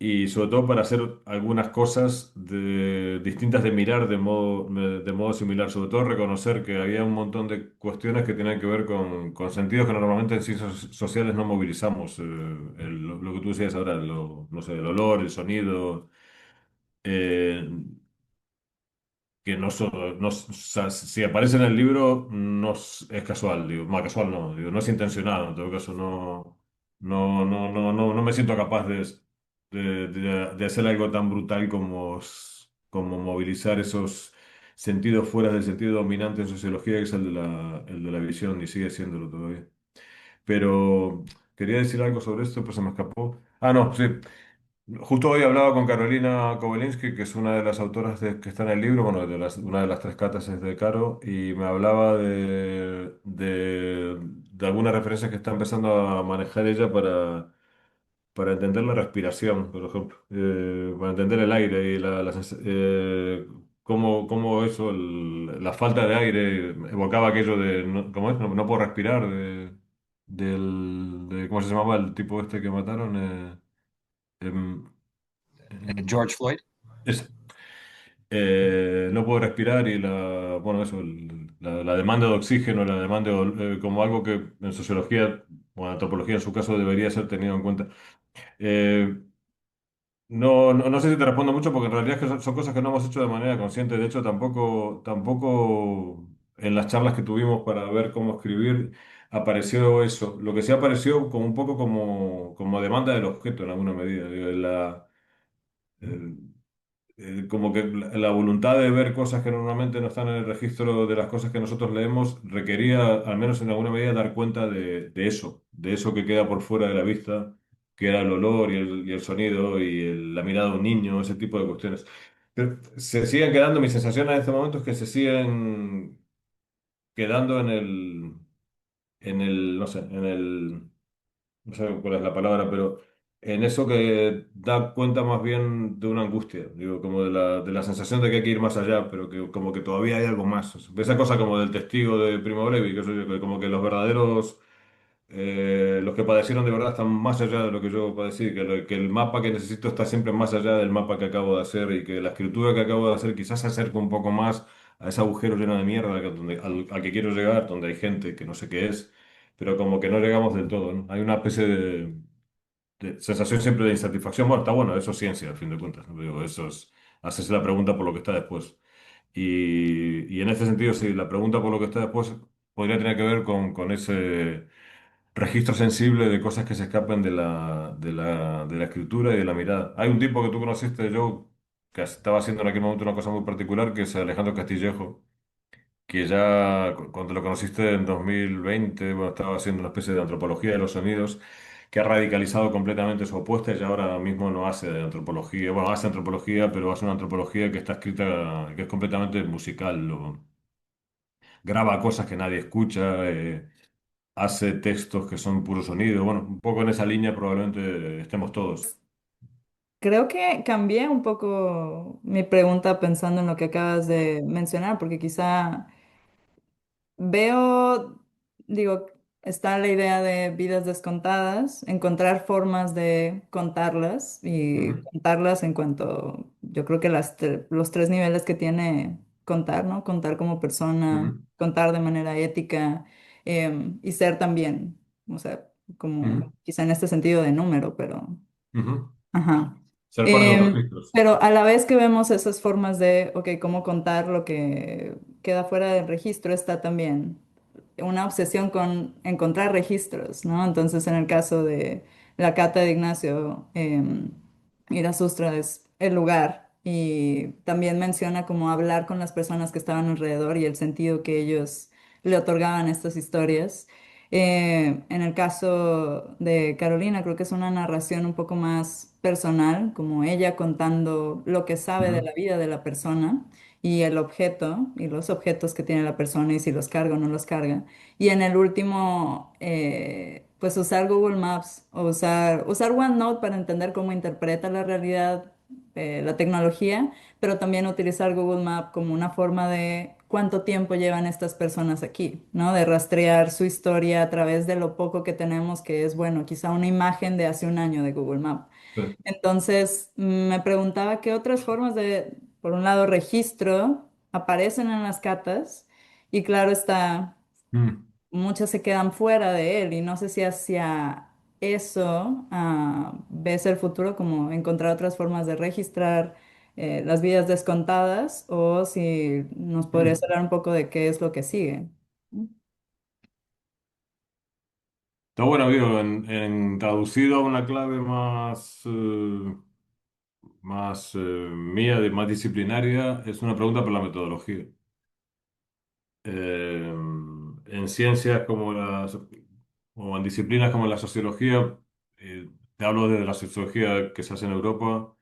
Y sobre todo para hacer algunas cosas distintas de mirar de modo similar. Sobre todo reconocer que había un montón de cuestiones que tenían que ver con sentidos que normalmente en ciencias sociales no movilizamos. Lo que tú decías ahora, no sé, el olor, el sonido. eh, que o sea, si aparece en el libro no es casual, digo, más casual no, digo, no es intencionado, en todo caso no me siento capaz de hacer algo tan brutal como movilizar esos sentidos fuera del sentido dominante en sociología, que es el de la visión, y sigue siéndolo todavía. Pero quería decir algo sobre esto, pues se me escapó. Ah, no, sí. Justo hoy hablaba con Carolina Kowalinsky, que es una de las autoras que está en el libro, bueno, una de las tres catas es de Caro, y me hablaba de algunas referencias que está empezando a manejar ella para entender la respiración, por ejemplo, para entender el aire y cómo eso, la falta de aire, evocaba aquello de, ¿cómo es? No puedo respirar, ¿cómo se llamaba el tipo este que mataron? Em, em, George Floyd. ese. No puedo respirar y bueno, eso, la demanda de oxígeno, la demanda como algo que en sociología o en antropología en su caso debería ser tenido en cuenta. Eh, no sé si te respondo mucho porque en realidad es que son cosas que no hemos hecho de manera consciente. De hecho, tampoco en las charlas que tuvimos para ver cómo escribir apareció eso. Lo que sí apareció como un poco como demanda del objeto en alguna medida. Digo, eh, como que la voluntad de ver cosas que normalmente no están en el registro de las cosas que nosotros leemos requería, al menos en alguna medida, dar cuenta de eso que queda por fuera de la vista, que era el olor y el sonido y la mirada de un niño, ese tipo de cuestiones. Pero se siguen quedando, mi sensación en este momento es que se siguen quedando no sé, no sé cuál es la palabra, pero en eso que da cuenta más bien de una angustia, digo, como de la sensación de que hay que ir más allá, pero que como que todavía hay algo más. O sea, esa cosa como del testigo de Primo Levi, que como que los verdaderos, los que padecieron de verdad están más allá de lo que yo padecí, que el mapa que necesito está siempre más allá del mapa que acabo de hacer y que la escritura que acabo de hacer quizás se acerca un poco más a ese agujero lleno de mierda al que quiero llegar, donde hay gente que no sé qué es, pero como que no llegamos del todo, ¿no? Hay una especie de sensación siempre de insatisfacción. Bueno, está bueno, eso es ciencia, al fin de cuentas, ¿no? Digo, eso es hacerse la pregunta por lo que está después. Y en ese sentido, sí, la pregunta por lo que está después podría tener que ver con ese registro sensible de cosas que se escapan de la escritura y de la mirada. Hay un tipo que tú conociste, Joe, que estaba haciendo en aquel momento una cosa muy particular, que es Alejandro Castillejo, que ya cuando lo conociste en 2020, bueno, estaba haciendo una especie de antropología de los sonidos, que ha radicalizado completamente su apuesta y ahora mismo no hace de antropología. Bueno, hace antropología, pero hace una antropología que está escrita, que es completamente musical. Graba cosas que nadie escucha, hace textos que son puro sonido. Bueno, un poco en esa línea probablemente estemos todos. Creo que cambié un poco mi pregunta pensando en lo que acabas de mencionar, porque quizá veo, digo, está la idea de vidas descontadas, encontrar formas de contarlas y Ujú, contarlas en cuanto, yo creo que los tres niveles que tiene contar, ¿no? Contar como persona, ujú, contar de manera ética, y ser también, o sea, como ujú, quizá en este sentido de número, pero... ujú. Ajá. Ser parte de los Em, registros. pero a la vez que vemos esas formas de, ok, cómo contar lo que queda fuera del registro, está también una obsesión con encontrar registros, ¿no? Entonces, en el caso de la cata de Ignacio, Irasustra es el lugar y también menciona como hablar con las personas que estaban alrededor y el sentido que ellos le otorgaban a estas historias. En el caso de Carolina, creo que es una narración un poco más personal, como ella contando lo que sabe de Ujú, la vida de la persona y el objeto y los objetos que tiene la persona y si los carga o no los carga. Y en el último, pues usar Google Maps o usar OneNote para entender cómo interpreta la realidad, la tecnología, pero también utilizar Google Maps como una forma de cuánto tiempo llevan estas personas aquí, ¿no? De rastrear su historia a través de lo poco que tenemos, que es, bueno, quizá una imagen de hace un año de Google Maps. sí. Entonces, me preguntaba qué otras formas de, por un lado, registro aparecen en las catas y claro está, Mm. muchas se quedan fuera de él y no sé si hacia eso ves el futuro como encontrar otras formas de registrar las vidas descontadas o si nos podrías Mm. hablar un poco de qué es lo que sigue. Está bueno, digo, en traducido a una clave más, mía, más disciplinaria, es una pregunta por la metodología. Eh, en ciencias como o en disciplinas como la sociología, te hablo de la sociología que se hace en Europa,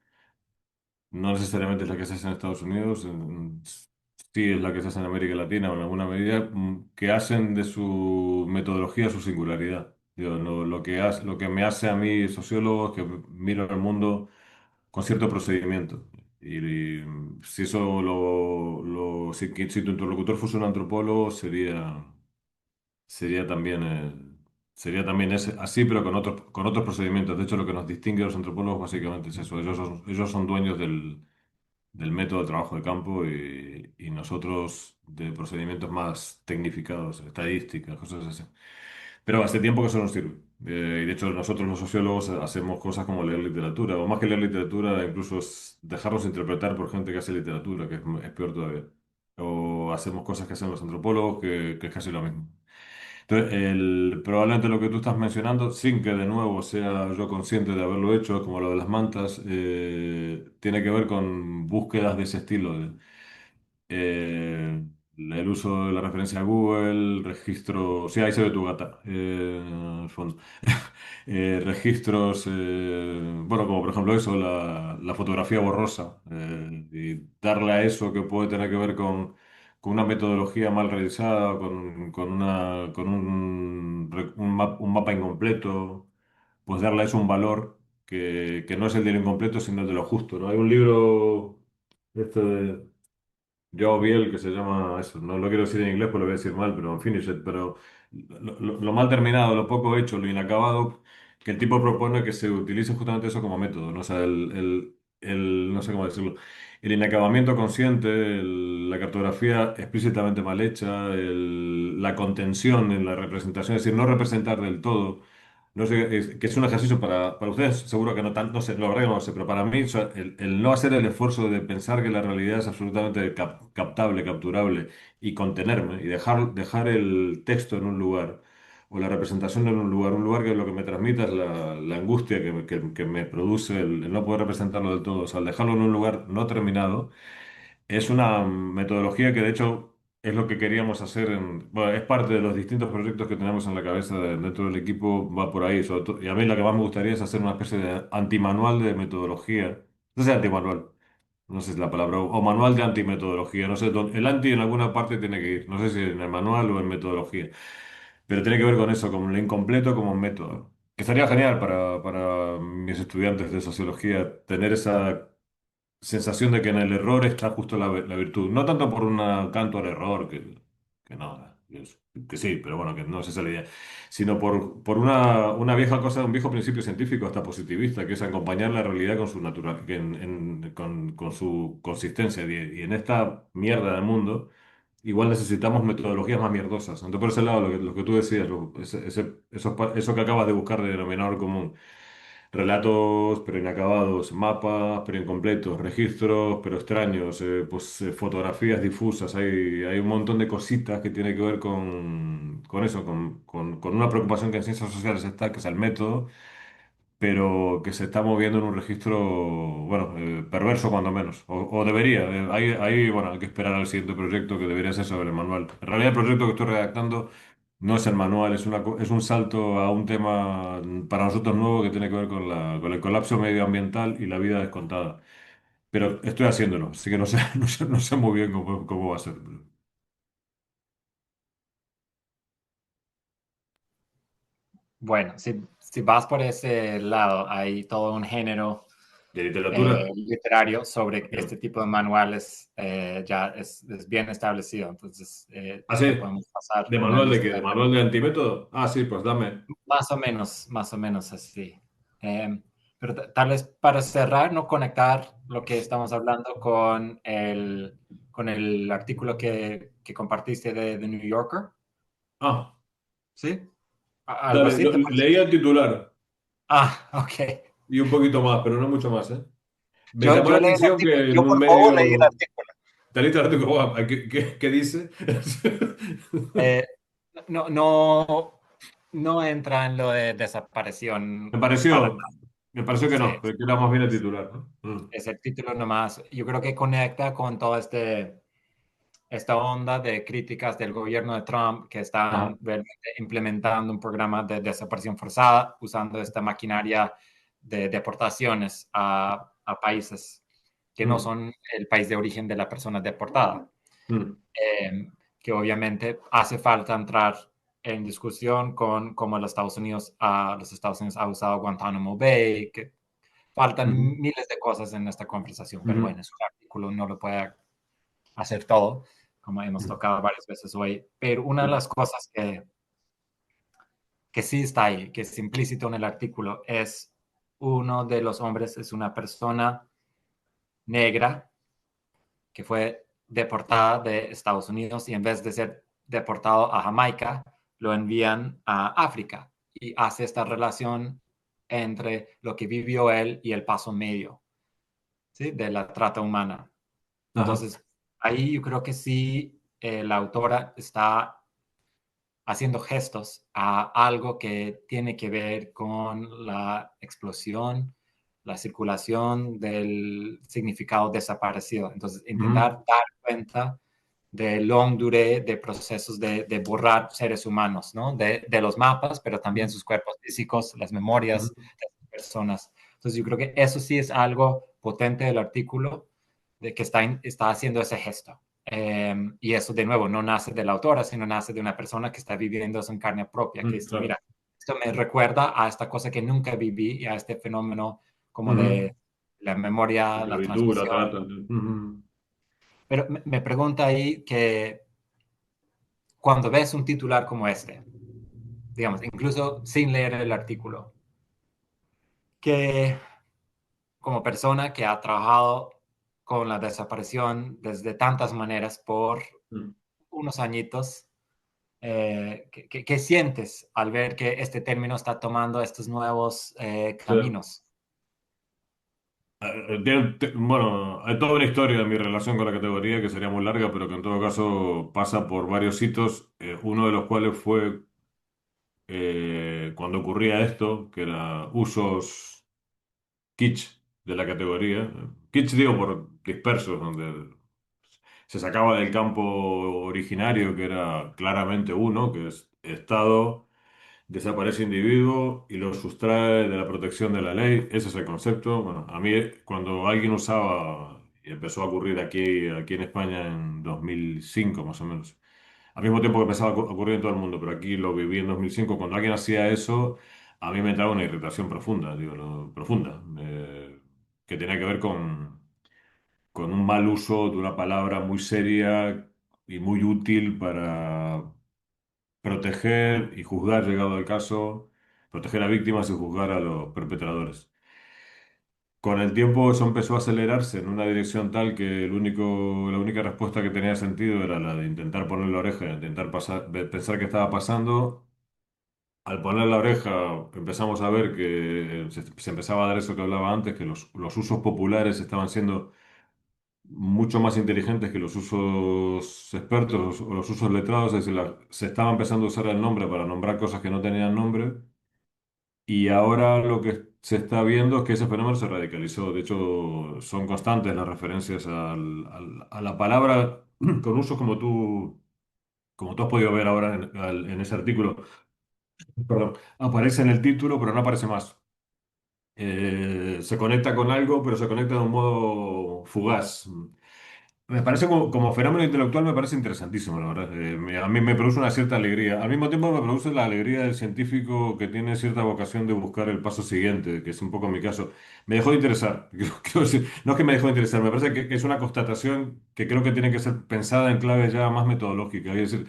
no necesariamente es la que se hace en Estados Unidos, sí es la que se hace en América Latina o en alguna medida, que hacen de su metodología su singularidad. Digo, lo que me hace a mí sociólogo es que miro el mundo con cierto procedimiento. Y si eso si tu interlocutor fuese un antropólogo, sería también, así, pero con otros procedimientos. De hecho, lo que nos distingue a los antropólogos básicamente es eso. Ellos son dueños del método de trabajo de campo y nosotros de procedimientos más tecnificados, estadísticas, cosas así. Pero hace tiempo que eso nos sirve. Y de hecho nosotros los sociólogos hacemos cosas como leer literatura, o más que leer literatura, incluso es dejarnos interpretar por gente que hace literatura, que es peor todavía. O hacemos cosas que hacen los antropólogos, que es casi lo mismo. Entonces, probablemente lo que tú estás mencionando, sin que de nuevo sea yo consciente de haberlo hecho, como lo de las mantas, tiene que ver con búsquedas de ese estilo. El uso de la referencia a Google, registro, sí, ahí se ve tu gata, al fondo. Registros, bueno, como por ejemplo eso, la fotografía borrosa, y darle a eso que puede tener que ver con una metodología mal realizada, con un mapa incompleto, pues darle a eso un valor que no es el de lo incompleto, sino el de lo justo, ¿no? Hay un libro, este de Joe Biel, que se llama eso, no lo quiero decir en inglés porque lo voy a decir mal, pero Finish It, pero lo mal terminado, lo poco hecho, lo inacabado, que el tipo propone que se utilice justamente eso como método, ¿no? O sea, no sé cómo decirlo, el inacabamiento consciente, la cartografía explícitamente mal hecha, la contención en la representación, es decir, no representar del todo. No sé, que es un ejercicio para ustedes, seguro que no tanto, no sé, la verdad que no lo sé, pero para mí o sea, el no hacer el esfuerzo de pensar que la realidad es absolutamente captable, capturable y contenerme y dejar el texto en un lugar o la representación en un lugar que lo que me transmita es la angustia que me produce el no poder representarlo del todo, o sea, al dejarlo en un lugar no terminado, es una metodología que de hecho es lo que queríamos hacer bueno, es parte de los distintos proyectos que tenemos en la cabeza dentro del equipo, va por ahí, y a mí lo que más me gustaría es hacer una especie de antimanual de metodología, no sé, antimanual, no sé si es la palabra, o manual de antimetodología, no sé, el anti en alguna parte tiene que ir, no sé si en el manual o en metodología, pero tiene que ver con eso, con lo incompleto como método. Que estaría genial para mis estudiantes de sociología tener esa sensación de que en el error está justo la virtud. No tanto por un canto al error, que no, que sí, pero bueno, que no es esa la idea, sino por una vieja cosa, un viejo principio científico hasta positivista, que es acompañar la realidad con su natural, con su consistencia. Y en esta mierda del mundo, igual necesitamos metodologías más mierdosas. Entonces, por ese lado, lo que tú decías, eso que acabas de buscar de denominador común. Relatos pero inacabados, mapas pero incompletos, registros pero extraños, fotografías difusas. Hay un montón de cositas que tiene que ver con eso, con una preocupación que en ciencias sociales está, que es el método, pero que se está moviendo en un registro, bueno, perverso cuando menos, o debería. Bueno, hay que esperar al siguiente proyecto que debería ser sobre el manual. En realidad el proyecto que estoy redactando no es el manual, es un salto a un tema para nosotros nuevo que tiene que ver con el colapso medioambiental y la vida descontada. Pero estoy haciéndolo, así que no sé, no sé muy bien cómo va a ser. Bueno, si vas por ese lado, hay todo un género ¿De literatura? literario sobre Ya. este tipo de manuales, ya es bien establecido. Entonces, Ah, sí. te podemos pasar ¿De una manual de qué? lista ¿De de manual de antimétodo? Ah, sí, pues dame. más o menos así. Pero tal vez para cerrar, no conectar lo que estamos hablando con el artículo que compartiste de The New Yorker, Ah, ¿sí? Algo dale, así, ¿te parece? leí el titular Ah, ok. y un poquito más, pero no mucho más, ¿eh? Me llamó Yo la leí el atención artículo, que en yo un por poco leí el medio. artículo. ¿Te leíste el artículo? Guau, ¿qué dice? Eh, no, no entra en lo de Me desaparición para pareció, nada. me pareció que Sí, no, pero que era más bien el titular, ¿no? Mm. es el título nomás. Yo creo que conecta con toda esta onda de críticas del gobierno de Trump que Ajá. están realmente implementando un programa de desaparición forzada usando esta maquinaria de deportaciones a países que no Mm, son el país de origen de la persona deportada. mm, Que obviamente hace falta entrar en discusión con cómo los Estados Unidos ha usado Guantánamo Bay, que faltan ujú, miles de cosas en esta conversación, pero ujú, bueno, es un artículo, no lo puede hacer todo, como hemos ujú, tocado varias veces hoy, pero una de sí, las cosas que sí está ahí, que es implícito en el artículo, es uno de los hombres, es una persona negra que fue deportada de Estados Unidos y en vez de ser deportado a Jamaica, lo envían a África y hace esta relación entre lo que vivió él y el paso medio, ¿sí? De la trata humana. ajá, Entonces, ahí yo creo que sí, la autora está haciendo gestos a algo que tiene que ver con la explosión, la circulación del significado desaparecido. Entonces, ujú, intentar dar cuenta de long duré de procesos de borrar seres humanos, ¿no? De los mapas, pero también sus cuerpos físicos, las memorias ujú, de las personas. Entonces, yo creo que eso sí es algo potente del artículo, de que está haciendo ese gesto. Y eso, de nuevo, no nace de la autora, sino nace de una persona que está viviendo eso en carne propia, que dice, claro, mira, esto me recuerda a esta cosa que nunca viví y a este fenómeno como ujú. de la memoria, la Esclavitud, la transmisión. trata. Ujú. Pero me pregunta ahí que cuando ves un titular como este, digamos, incluso sin leer el artículo, que como persona que ha trabajado con la desaparición desde tantas maneras por Mm. unos añitos, ¿qué sientes al ver que este término está tomando estos nuevos Sí. caminos? Bueno, hay toda una historia de mi relación con la categoría que sería muy larga, pero que en todo caso pasa por varios hitos, uno de los cuales fue cuando ocurría esto, que era usos kitsch de la categoría. Kitsch digo por dispersos, donde se sacaba del campo originario, que era claramente uno, que es Estado, desaparece individuo y lo sustrae de la protección de la ley. Ese es el concepto. Bueno, a mí cuando alguien usaba, y empezó a ocurrir aquí en España en 2005 más o menos, al mismo tiempo que empezaba a ocurrir en todo el mundo, pero aquí lo viví en 2005, cuando alguien hacía eso, a mí me entraba una irritación profunda, digo, profunda, que tenía que ver con un mal uso de una palabra muy seria y muy útil para proteger y juzgar, llegado el caso, proteger a víctimas y juzgar a los perpetradores. Con el tiempo eso empezó a acelerarse en una dirección tal que la única respuesta que tenía sentido era la de intentar poner la oreja, intentar pensar qué estaba pasando. Al poner la oreja empezamos a ver que se empezaba a dar eso que hablaba antes, que los usos populares estaban siendo mucho más inteligentes que los usos expertos o los usos letrados, es decir, se estaba empezando a usar el nombre para nombrar cosas que no tenían nombre, y ahora lo que se está viendo es que ese fenómeno se radicalizó. De hecho, son constantes las referencias a la palabra con usos como tú has podido ver ahora en ese artículo. Perdón, aparece en el título, pero no aparece más. Se conecta con algo, pero se conecta de un modo fugaz. Me parece como fenómeno intelectual, me parece interesantísimo, la verdad. A mí me produce una cierta alegría. Al mismo tiempo me produce la alegría del científico que tiene cierta vocación de buscar el paso siguiente, que es un poco mi caso. Me dejó de interesar. Quiero decir, no es que me dejó de interesar, me parece que es una constatación que creo que tiene que ser pensada en clave ya más metodológica. Es decir,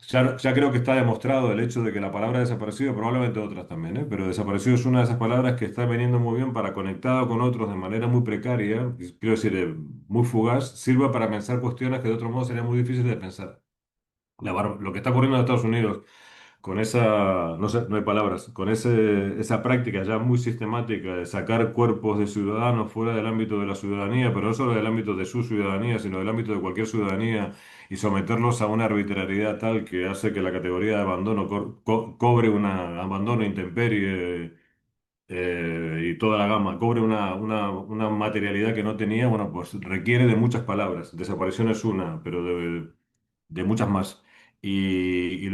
ya creo que está demostrado el hecho de que la palabra desaparecido, probablemente otras también, ¿eh? Pero desaparecido es una de esas palabras que está veniendo muy bien para conectado con otros de manera muy precaria, y quiero decir, muy fugaz, sirva para pensar cuestiones que de otro modo serían muy difíciles de pensar. Lo que está ocurriendo en Estados Unidos con esa, no sé, no hay palabras, con esa práctica ya muy sistemática de sacar cuerpos de ciudadanos fuera del ámbito de la ciudadanía, pero no solo del ámbito de su ciudadanía, sino del ámbito de cualquier ciudadanía, y someterlos a una arbitrariedad tal que hace que la categoría de abandono cobre una abandono intemperie, y toda la gama cobre una materialidad que no tenía. Bueno, pues requiere de muchas palabras. Desaparición es una, pero de muchas más. Y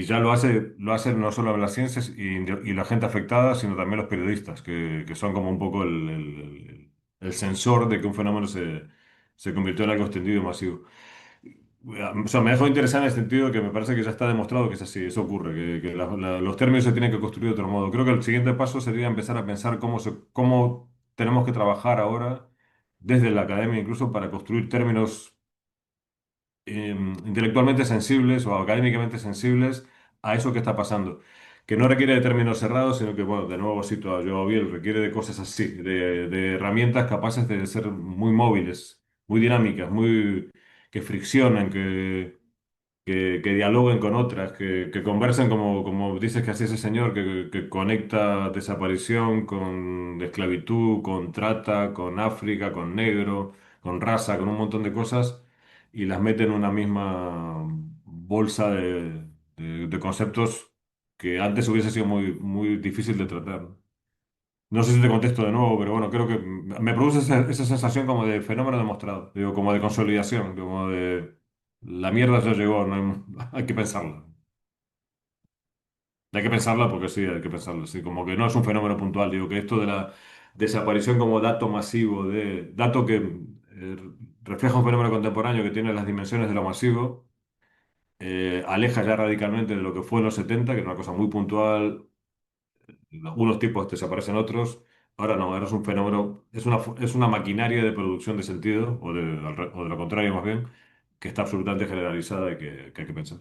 ya lo hace no solo las ciencias y la gente afectada, sino también los periodistas, que son como un poco el sensor de que un fenómeno se convirtió en algo extendido y masivo. O sea, me dejó interesar en el sentido de que me parece que ya está demostrado que es así, eso ocurre, que los términos se tienen que construir de otro modo. Creo que el siguiente paso sería empezar a pensar cómo tenemos que trabajar ahora desde la academia, incluso para construir términos intelectualmente sensibles o académicamente sensibles a eso que está pasando. Que no requiere de términos cerrados, sino que, bueno, de nuevo cito a Joao Biel, requiere de cosas así, de herramientas capaces de ser muy móviles, muy dinámicas, que friccionan, que dialoguen con otras, que conversen como dices que hacía ese señor, que conecta desaparición con esclavitud, con trata, con África, con negro, con raza, con un montón de cosas, y las mete en una misma bolsa de conceptos que antes hubiese sido muy difícil de tratar. No sé si te contesto de nuevo, pero bueno, creo que me produce esa sensación como de fenómeno demostrado, digo, como de consolidación, como de la mierda ya llegó, no hay que pensarla. Hay que pensarla porque sí, hay que pensarla, sí, como que no es un fenómeno puntual, digo, que esto de la desaparición como dato masivo, dato que refleja un fenómeno contemporáneo que tiene las dimensiones de lo masivo, aleja ya radicalmente de lo que fue en los 70, que era una cosa muy puntual. Unos tipos desaparecen otros. Ahora no, ahora es un fenómeno, es una maquinaria de producción de sentido, o de lo contrario más bien, que está absolutamente generalizada y que hay que pensar.